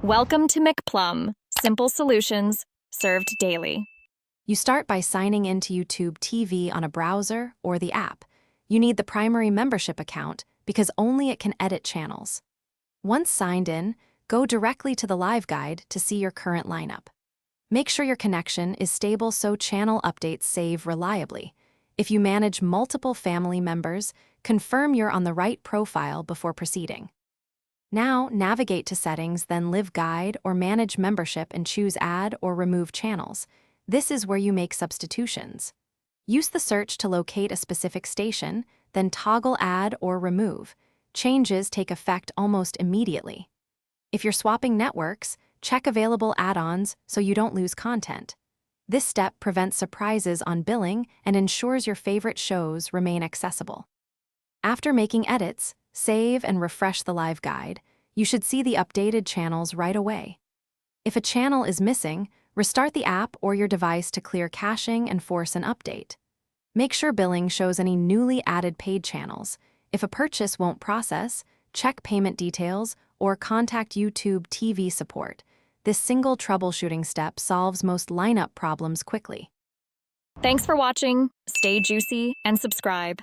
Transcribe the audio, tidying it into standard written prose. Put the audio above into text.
Welcome to McPlum, simple solutions served daily. You start by signing into YouTube TV on a browser or the app. You need the primary membership account because only it can edit channels. Once signed in, go directly to the live guide to see your current lineup. Make sure your connection is stable so channel updates save reliably. If you manage multiple family members, confirm you're on the right profile before proceeding. Now, navigate to Settings, then Live Guide or Manage Membership and choose Add or Remove Channels. This is where you make substitutions. Use the search to locate a specific station, then toggle Add or Remove. Changes take effect almost immediately. If you're swapping networks, check available add-ons so you don't lose content. This step prevents surprises on billing and ensures your favorite shows remain accessible. After making edits, save and refresh the live guide. You should see the updated channels right away. If a channel is missing, restart the app or your device to clear caching and force an update. Make sure billing shows any newly added paid channels. If a purchase won't process, check payment details or contact YouTube TV support. This single troubleshooting step solves most lineup problems quickly. Thanks for watching. Stay juicy and subscribe.